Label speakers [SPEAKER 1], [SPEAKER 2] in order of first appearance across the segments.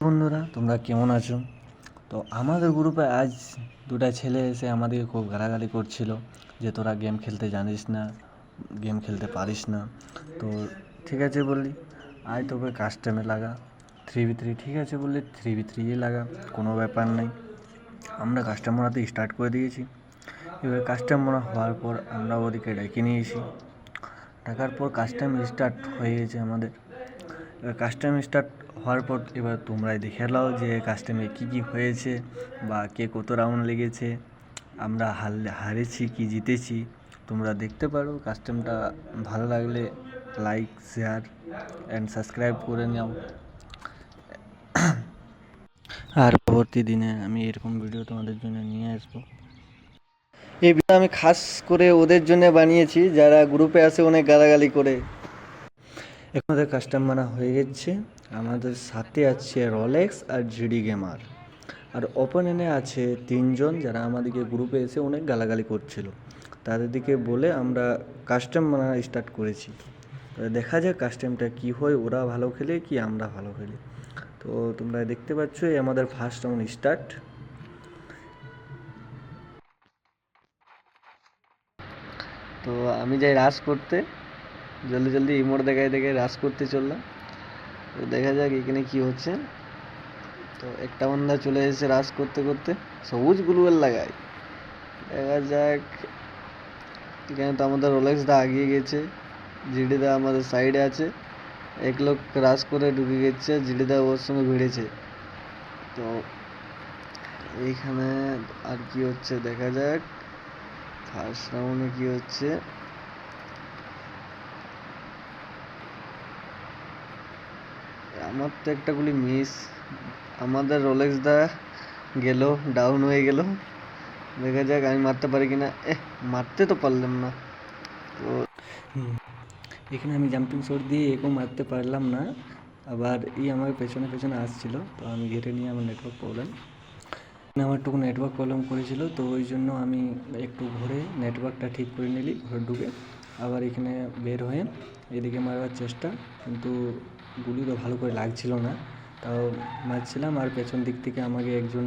[SPEAKER 1] বন্ধুরা, তোমরা কেমন আছো? তো আমাদের গ্রুপে আজ দুটা ছেলে এসে আমাদেরকে খুব গালাগালি করছিল যে তোরা গেম খেলতে জানিস না, গেম খেলতে পারিস না। তো ঠিক আছে বললি, আয় তবে কাস্টমে লাগা 3v3। ঠিক আছে বললি 3v3 লাগা, কোনো ব্যাপার নেই। আমরা কাস্টম বানাতে স্টার্ট করে দিয়েছি। এবার কাস্টম বানা হওয়ার পর আমরা ওদিকে ডেকে নিয়েছি। ডাকার পর কাস্টম স্টার্ট হয়ে গেছে আমাদের। এবার কাস্টম স্টার্ট হওয়ার পর এবার তোমরাই দেখে নাও যে কাস্টমে কী হয়েছে বা কে কত রাউন্ড লেগেছে, আমরা হারেছি কি জিতেছি। তোমরা দেখতে পারো। কাস্টমটা ভালো লাগলে লাইক, শেয়ার অ্যান্ড সাবস্ক্রাইব করে নাও। আর পরবর্তী দিনে আমি এরকম ভিডিও তোমাদের জন্য নিয়ে আসবো। এই ভিডিও আমি খাস করে ওদের জন্য বানিয়েছি যারা গ্রুপে আসে অনেক গালাগালি করে। এখন আমাদের কাস্টম বানা হয়ে গেছে। আমাদের সাথে আছে রোলেক্স আর জিডি গেমার, আর ওপেনে আছে 3জন যারা আমাদেরকে গ্রুপে এসে অনেক গালাগালি করছিল। তাদের দিকে বলে আমরা কাস্টম বানা স্টার্ট করেছি। দেখা যাক কাস্টমটা কী হয়, ওরা ভালো খেলে কি আমরা ভালো খেলি। তো তোমরা দেখতে পাচ্ছ এই আমাদের ফার্স্ট রাউন্ড স্টার্ট। তো আমি যাই রাশ করতে, জলদি জলদি ইমোট দেখায় দেখে রাশ করতে চললাম। তো দেখা যাক এখানে কি হচ্ছে। তো একটা বন্ধা চলে এসেছে রাশ করতে করতে, সবুজ গ্লুয়াল লাগায়। দেখা যাক, এখানে তো আমাদের রোলেক্স দা আগিয়ে গেছে, জিডি দা আমাদের সাইডে আছে। এক লোক রাশ করে ঢুকে গেছে, জিডি দা ওর সঙ্গে ভিড়েছে। তো এইখানে আর কি হচ্ছে দেখা যাক। ফার্স্ট রাউন্ডে কি হচ্ছে, আমার তো একটা গুলি মিস। আমাদের রোলেক্স দা গেল, ডাউন হয়ে গেল। দেখা যাক আমি মারতে পারি কিনা। মারতে তো পারলাম না। তো এখানে আমি জাম্পিং শট দিয়ে একেও মারতে পারলাম না। আবার আমার পেছনে পেছনে আসছিল, তো আমি ঘেটে নিয়ে আমার নেটওয়ার্ক প্রবলেম, আমার একটু নেটওয়ার্ক প্রবলেম করেছিল। তো ওই জন্য আমি একটু ঘুরে নেটওয়ার্কটা ঠিক করে নিলি, ঘরে ঢুকে আবার এখানে বের হয়ে এদিকে মারার চেষ্টা, কিন্তু গুলি তো ভালো করে লাগছিল না, তাও মারছিলাম। আর পেছন দিক থেকে আমাকে একজন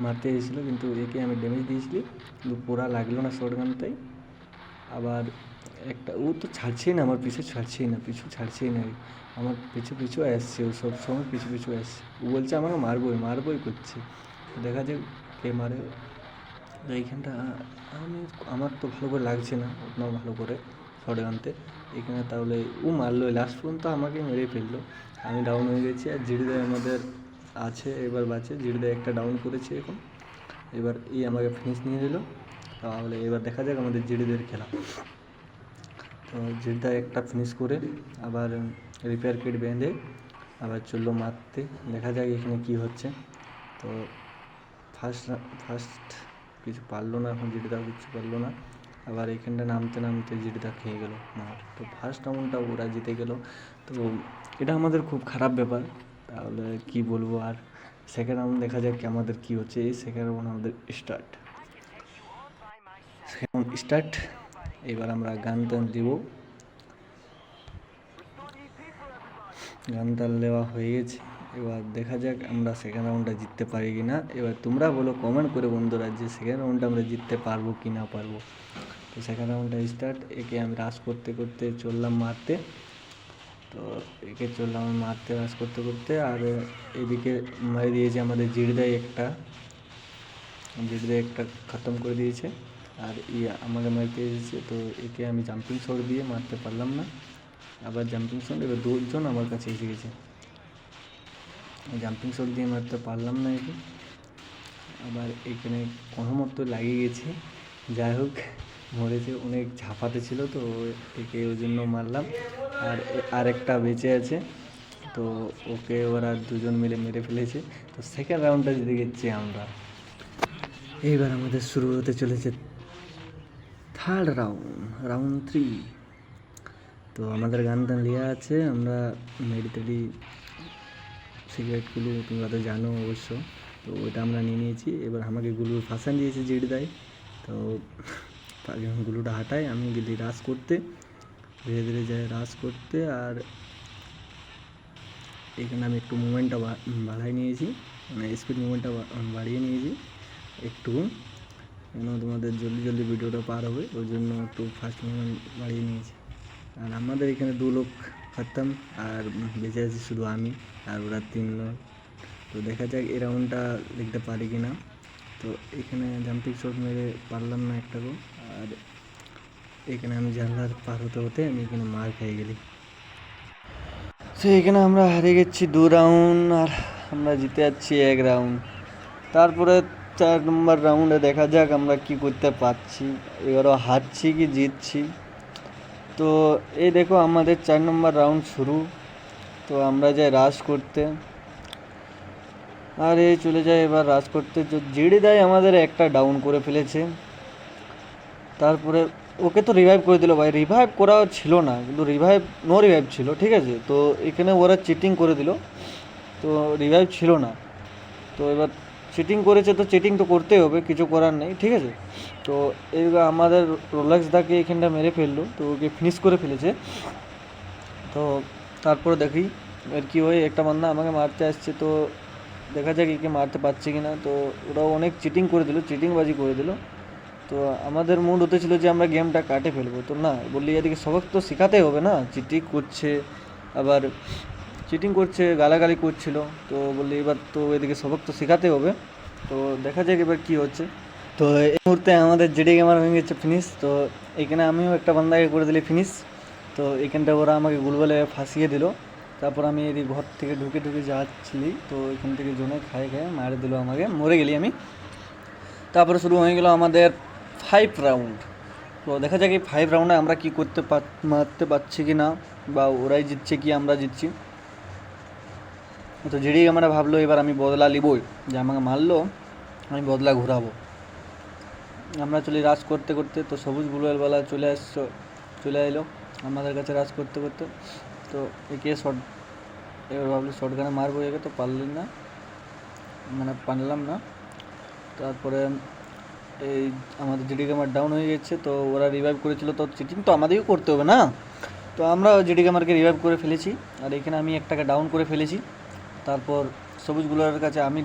[SPEAKER 1] মারতে এসেছিলো, কিন্তু একে আমি ড্যামেজ দিয়েছিলি, কিন্তু পুরা লাগলো না শর্ট গানটাই। আবার একটা ও তো ছাড়ছেই না, আমার পিছু ছাড়ছেই না, আমার পিছু পিছু আসছে, ও সব সময় পিছু পিছু আসছে। ও বলছে আমাকে মারবই করছে। দেখা যাক কে মারে। তো এইখানটা আমার তো ভালো করে লাগছে না ওটাও ভালো করে শর্ট গানতে। এখানে তাহলে ও মারলো, লাস্ট পর্যন্ত আমাকে মেরে ফেললো। আমি ডাউন হয়ে গেছি, আর জিডিদাই আমাদের আছে এবার বাঁচে। জিডিদাই একটা ডাউন করেছে এখন, এবার আমাকে ফিনিশ নিয়ে দিল। তাহলে এবার দেখা যাক আমাদের জিডিদের খেলা। তো জিডিদা একটা ফিনিশ করে আবার রিপেয়ার কিট বেঁধে আবার চললো মারতে। দেখা যাক এখানে কী হচ্ছে। তো ফার্স্ট কিছু পারলো না, এখন জিডিদাও কিছু পারলো না। আবার এইখানটা নামতে নামতে জিডিদা খেয়ে গেল মার। তো ফার্স্ট রাউন্ডটা ওরা জিতে গেল। তো এটা আমাদের খুব খারাপ ব্যাপার। তাহলে কি বলবো আর। সেকেন্ড রাউন্ড দেখা যাক আমাদের কী হচ্ছে। এই সেকেন্ড রাউন্ড আমাদের স্টার্ট। এবার আমরা গান টান দিব। গান টান দেওয়া হয়ে গেছে। এবার দেখা যাক আমরা সেকেন্ড রাউন্ডটা জিততে পারি কি না। এবার তোমরা বলো কমেন্ট করে বন্ধুরা যে সেকেন্ড রাউন্ডটা আমরা জিততে পারবো কি না পারবো। তো সেকেন্ড রাউন্ডটা স্টার্ট। একে আমি রাশ করতে করতে চললাম মারতে। তো একে চললাম মারতে রাশ করতে করতে, আর এদিকে মেরে দিয়েছে আমাদের জিডিদাই একটা খতম করে দিয়েছে। আর আমাকে মারতে এসেছে, তো একে আমি জাম্পিং শট দিয়ে মারতে পারলাম না। আবার জাম্পিং শট, এবার দুজন আমার কাছে এসে গেছে, জাম্পিং শট দিয়ে মারতে পারলাম না একে। আবার এখানে কোনো মতো লাগিয়ে গেছে, যাই হোক মরেছে, অনেক ঝাঁপাতে ছিল, তো একে ওই জন্য মারলাম। আর আরেকটা বেঁচে আছে, তো ওকে ওরা দুজন মিলে মেরে ফেলেছে। তো সেকেন্ড রাউন্ডটা জিতে গেছি আমরা। এইবার আমাদের শুরু হতে চলেছে থার্ড রাউন্ড 3। তো আমাদের গান টান লিয়া আছে, আমরা মেডিটেলি সিগারেটগুলো তোমরা তো জানো অবশ্য, তো ওইটা আমরা নিয়ে নিয়েছি। এবার আমাকে গুলু ফাঁসান দিয়েছে জিডিদাই। তো যখন গুলুটা হাঁটায় আমি গেলি রাশ করতে, ধীরে ধীরে যাই রাশ করতে। আর
[SPEAKER 2] এখানে আমি একটু মুভমেন্টটা বাড়াই নিয়েছি, মানে স্পিড মুভমেন্টটা বাড়িয়ে নিয়েছি একটু, কেন তোমাদের জলদি জলদি ভিডিওটা পার হবে ওই জন্য একটু ফাস্ট মুভমেন্ট বাড়িয়ে নিয়েছি। আর আমাদের এখানে 2 লোক খতম, আর বেঁচে আছি শুধু আমি, আর ওরা 3 লোক। তো দেখা যাক এই রাউন্ডটা লিখতে পারি কি না। তো এখানে জাম্পিং শট মেরে পারলাম না একটাও, আর এখানে আমি জানলার পার হতে হতে আমি এখানে মার খেয়ে গেলি।
[SPEAKER 1] সো এখানে আমরা হারিয়ে গেছি 2 রাউন্ড, আর আমরা জিতে যাচ্ছি 1 রাউন্ড। তারপরে 4 নম্বর রাউন্ডে দেখা যাক আমরা কি করতে পারছি, এবারও হারছি কি জিতছি। তো এই দেখো আমাদের 4 নম্বর রাউন্ড শুরু। তো আমরা যাই রাশ করতে, আর এই চলে যায় এবার রাশ করতে। জিডি দাই আমাদের একটা ডাউন করে ফেলেছে। তারপরে ওকে তো রিভাইভ করে দিল ভাই, রিভাইভ করা ছিল না কিন্তু নো রিভাইভ ছিল, ঠিক আছে। তো এখানে ওরা চিটিং করে দিল, তো রিভাইভ ছিল না। তো এবার চিটিং করেছে তো চিটিং তো করতেই হবে, কিছু করার নেই, ঠিক আছে। তো এইবার আমাদের রোলেক্স দাকে এখানটা মেরে ফেললো, তো ওকে ফিনিশ করে ফেলেছে। তো তারপরে দেখি এর কী হয়, একটা বান্দা আমাকে মারতে আসছে, তো দেখা যাক একে মারতে পারছে কি না। তো ওরাও অনেক চিটিং করে দিল, চিটিংবাজি করে দিল। তো আমাদের মুড হতে ছিল যে আমরা গেমটা কাটে ফেলবো, তো না, বললি এদিকে সবক তো শেখাতেই হবে না, চিটিং করছে, আবার চিটিং করছে, গালাগালি করছিল। তো বললি এবার তো এদিকে সবক তো শেখাতে হবে। তো দেখা যাক এবার কী হচ্ছে। তো এই মুহূর্তে আমাদের জিডি গেমার হয়ে গেছে ফিনিশ। তো এখানে আমিও একটা বান্দাকে করে দিলি ফিনিশ। তো এখানটা ওরা আমাকে গুলবলে ফাঁসিয়ে দিল। তারপর আমি এদিকে ঘর থেকে ঢুকে ঢুকে যাচ্ছিলি, তো এখান থেকে জনে খায় খায় মারে দিল আমাকে, মরে গেলি আমি। তারপরে শুরু হয়ে গেল আমাদের 5 রাউন্ড। তো দেখা যাক এই 5 রাউন্ডে আমরা কী করতে মারতে পারছি কি না, বা ওরাই জিতছে কি আমরা জিতছি। তো জিডি আমরা ভাবলো এবার আমি বদলা নিবই, যে আমাকে মারলো আমি বদলা ঘুরাবো। আমরা চলি রাশ করতে করতে। তো সবুজ বুলুয়ালওয়ালা চলে এলো আমাদের কাছে রাশ করতে করতে। তো একে শর্ট, এবার ভাবলো শর্ট গানে মারবো একে, তো পারলাম না। তারপরে এই আমাদের জিডি গেমার ডাউন হয়ে গেছে, তো ওরা রিভাইভ করেছিল, তো চিটিং তো আমাদেরও করতে হবে না। তো আমরা জিডি গেমারকে রিভাইভ করে ফেলেছি, আর এখানে আমি একটাকে ডাউন করে ফেলেছি। তারপর সবুজগুলোর কাছে আমি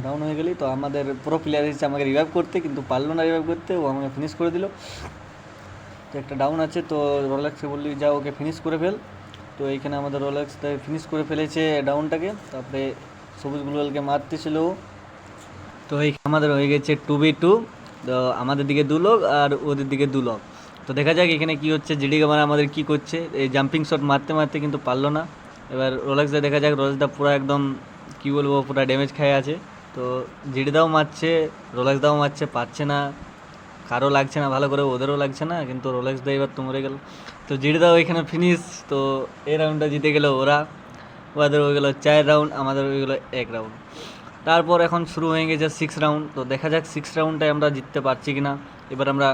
[SPEAKER 1] ডাউন হয়ে গেলি। তো আমাদের প্রো প্লেয়ার এসেছে আমাকে রিভাইভ করতে, কিন্তু পারলো না রিভাইভ করতে, ও আমাকে ফিনিশ করে দিল। তো একটা ডাউন আছে, তো রোলেক্সকে বললি যা ওকে ফিনিশ করে ফেল। তো এইখানে আমাদের রোলেক্স ফিনিশ করে ফেলেছে ডাউনটাকে। তারপরে সবুজ বুলুয়ালকে মারতেছিল। তো এই আমাদের হয়ে গেছে 2v2। তো আমাদের দিকে 2 লোক আর ওদের দিকে 2 লোক। তো দেখা যাক এখানে কি হচ্ছে, জিডি গেমার আমাদের কি করছে। এই জাম্পিং শট মারতে মারতে কিন্তু পারলো না। এবার রোলেক্সদা দেখা যাক, রোলেক্সদা পুরো একদম কী বলবো, পুরো ড্যামেজ খেয়ে আছে। তো জিডিদাও মারছে, রোলেক্সদাও মারছে, পারছে না, কারো লাগছে না ভালো করে, ওদেরও লাগছে না, কিন্তু রোলেক্সদা এবার তো মরে গেল। তো জিডিদাও এখানে ফিনিশ। তো এই রাউন্ডটা জিতে গেল ওরা, ওদের হয়ে গেলো 4 রাউন্ড, আমাদের হয়ে গেলো 1 রাউন্ড। তারপর এখন শুরু হয়ে গেছে 6 রাউন্ড। তো দেখা যাক 6 রাউন্ডটায় আমরা জিততে পারছি কি না। এবার আমরা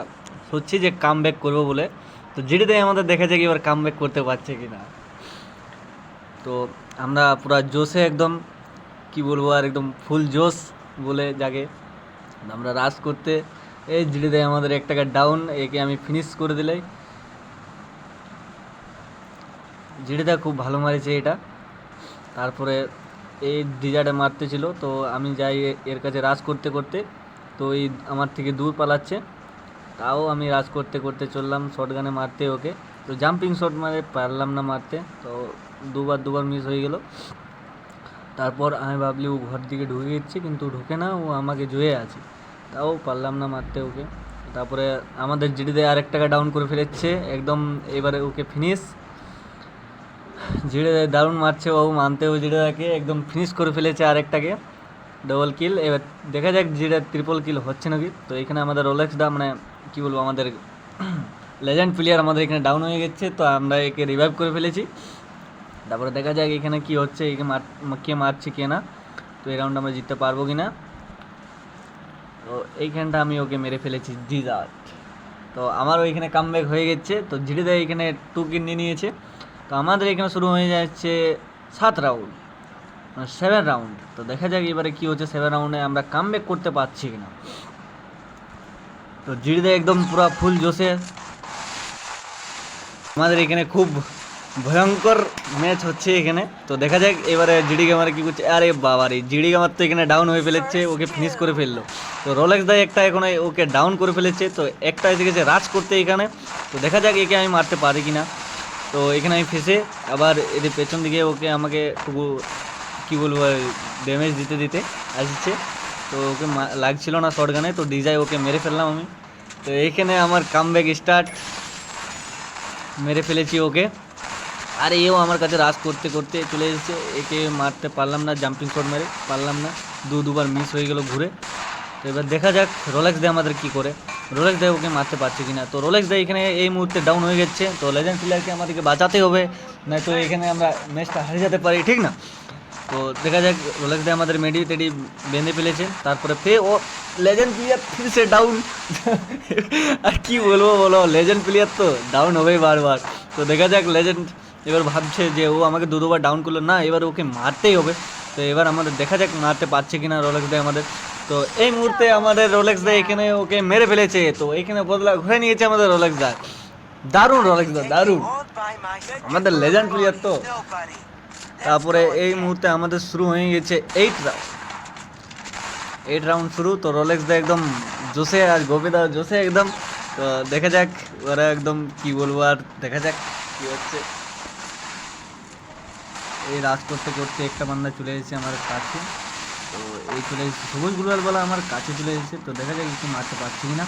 [SPEAKER 1] হচ্ছে যে কাম ব্যাক করবো বলে। তো জিডিদাই আমাদের দেখা যাক এবার কাম ব্যাক করতে পারছে কি না। তো আমরা পুরা জোশে একদম কি বলবো, আর একদম ফুল জোশ বলে যাকে আমরা রাশ করতে। এই জিডিদাই আমাদের একটাকে ডাউন, একে আমি ফিনিশ করে দিলাই। জিডিদা খুব ভালো মারিছে এটা। তারপরে এই ডিজার্টে মারতে ছিল, তো আমি যাই এর কাছে রাশ করতে করতে। তো এই আমার থেকে দূর পালাচ্ছে, তাও আমি রাশ করতে করতে চললাম শর্ট গানে মারতে ওকে। তো জাম্পিং শট মারে পারলাম না মারতে, তো দুবার মিস হয়ে গেল। তারপর আমি ভাবলি ও ঘর দিকে ঢুকে গেছে, কিন্তু ঢুকে না, ও আমাকে জয়ে আছে, তাও পারলাম না মারতে ওকে। তারপরে আমাদের জিডিতে আরেকটাকে ডাউন করে ফেলেছে একদম, এবারে ওকে ফিনিশ। জিডে দারুণ মারছে ও, মানতেও জিডেদাকে একদম ফিনিশ করে ফেলেছে আরেকটাকে, ডবল কিল। এবার দেখা যাক জিডে ট্রিপল কিল হচ্ছে নাকি। তো এখানে আমাদের রোলেক্সদা মানে কী বলবো, আমাদের লেজেন্ড প্লেয়ার আমাদের এখানে ডাউন হয়ে গেছে, তো আমরা একে রিভাইভ করে ফেলেছি। তারপরে দেখা যাক এখানে কি হচ্ছে, একে কে মারছে কে না। তো এই রাউন্ড আমরা জিততে পারবো কি না। তো এইখানটা আমি ওকে মেরে ফেলেছি ডিজার্ট। তো আমারও এখানে কামব্যাক হয়ে গেছে। তো জিডিদা এখানে 2 কিল নিয়ে নিয়েছে। তো আমাদের এখানে শুরু হয়ে যাচ্ছে 7 রাউন্ড, 7 রাউন্ড। তো দেখা যাক এবারে কী হচ্ছে, 7 রাউন্ডে আমরা কামব্যাক করতে পারছি কিনা। তো জিডিদা একদম পুরো ফুল জোশে, আমাদের এখানে খুব ভয়ঙ্কর ম্যাচ হচ্ছে এখানে। তো দেখা যাক এবারে জিডি গেমার কি করছে। আরে বাবারে, জিডি গেমার তো এখানে ডাউন হয়ে ফেলেছে, ওকে ফিনিশ করে ফেললো। তো রোলেক্স দাই একটা এখন ওকে ডাউন করে ফেলেছে। তো একটা এসে গেছে রাজ করতে এখানে। তো দেখা যাক একে আমি মারতে পারি কিনা। তো এখানে আমি ফেসে আবার এদের পেছন দিকে ওকে আমাকে টুকু কী বলবো ড্যামেজ দিতে দিতে আসছে। তো ওকে লাগছিল না শর্ট গানে, তো ডিজাই ওকে মেরে ফেললাম আমি। তো এইখানে আমার কামব্যাক স্টার্ট, মেরে ফেলেছি ওকে। আর এও আমার কাছে রাশ করতে করতে চলে এসেছে, একে মারতে পারলাম না, জাম্পিং শট মেরে পারলাম না, দুবার মিস হয়ে গেল ঘুরে। তো এবার দেখা যাক রোলেক্স দেয় আমাদের কী করে, রোলেক্স দেয় ওকে মারতে পারছে কিনা। তো রোলেক্স দেয় এখানে এই মুহূর্তে ডাউন হয়ে গেছে। তো লেজেন্ড প্লেয়ারকে আমাদেরকে বাঁচাতে হবে, নয়তো এখানে আমরা ম্যাচটা হারিয়ে যেতে পারি, ঠিক না। তো দেখা যাক রোলেক্স দেয় আমাদের মেডি টেডি বেঁধে ফেলেছে। তারপরে ও লেজেন্ড প্লেয়ার ফিরছে ডাউন। আর কি বলবো বলো, লেজেন্ড প্লেয়ার তো ডাউন হবেই বারবার। তো দেখা যাক লেজেন্ড এবার ভাবছে যে ও আমাকে দুবার ডাউন করলো না, এবার ওকে মারতেই হবে। তো এবার আমাদের দেখা যাক মারতে পারছে কিনা রোলেক্স দেয় আমাদের। তো এই মুহূর্তে আমাদের রোলেক্স দেয় এখানে ওকে মেরে ফেলেছে। তো এখানে বদলা ঘুরে নিয়েছে আমাদের রোলেক্স দা। দারুণ রোলেক্স দা, দারুণ, আমাদের লেজেন্ড প্লেয়ার তো। তারপরে এই মুহূর্তে আমাদের শুরু হয়ে গেছে 8 রাউন্ড শুরু। তো রোলেক্স দা একদম জোসে আর গোপীদা জোসে একদম। তো দেখা যাক ওরা একদম কি বলবো, আর দেখা যাক কি হচ্ছে। এই রাজ করতে করতে একটা বান্দা চলে এসেছে আমার কাছে। তো এই চলে এসেছে সবুজ গুলাল বলা আমার কাছে চলে এসেছে। তো দেখা যাক একটু মারতে পারছি না।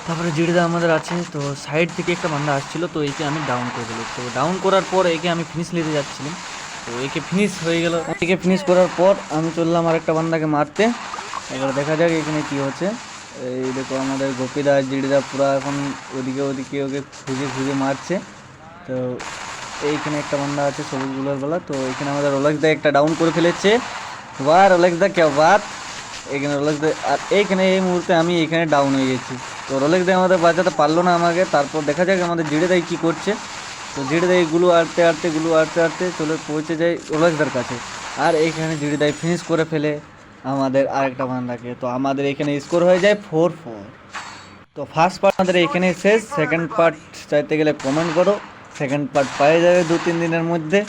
[SPEAKER 1] তারপরে জিডিদা আমাদের আছে। তো সাইড থেকে একটা বান্দা আসছিল, তো একে আমি ডাউন করে দিলাম। তো ডাউন করার পর একে আমি ফিনিশ নিতে যাচ্ছিলাম। তো একে ফিনিশ হয়ে গেল। একে ফিনিশ করার পর আমি চললাম আর একটা বান্দাকে মারতে। এবার দেখা যাক এখানে কি হচ্ছে। এই দেখো আমাদের গোপীদা জিডিদা পুরা এখন ওদিকে ওদিকে ওকে খুঁজে খুঁজে মারছে। তো এইখানে একটা বান্দা আছে সবুজ গুলার বেলা। তো এখানে আমাদের রোলেক্স দা একটা ডাউন করে ফেলেছে। বাহ রোলেক্স দা কে বাত, এখানে রোলেক্স দা। আর এইখানে এই মুহূর্তে আমি এখানে ডাউন হয়ে গেছি। তো রোলেক্স দা আমাদের বাঁচাতে পারলো না আমাকে। তারপর দেখা যাক আমাদের জিডে দাই কী করছে। তো জিডে দাই গুলো আটতে আটতে চলে পৌঁছে যায় রোলেক্স দার কাছে। আর এইখানে জিডে দাই ফিনিশ করে ফেলে আমাদের আরেকটা বান্দাকে। তো আমাদের এখানে স্কোর হয়ে যায় 4-4। তো ফার্স্ট পার্ট আমাদের এখানে শেষ। সেকেন্ড পার্ট চাইতে গেলে কমেন্ট করো, সেকেন্ড পার্ট পাওয়া যাবে 2-3 দিনের মধ্যে।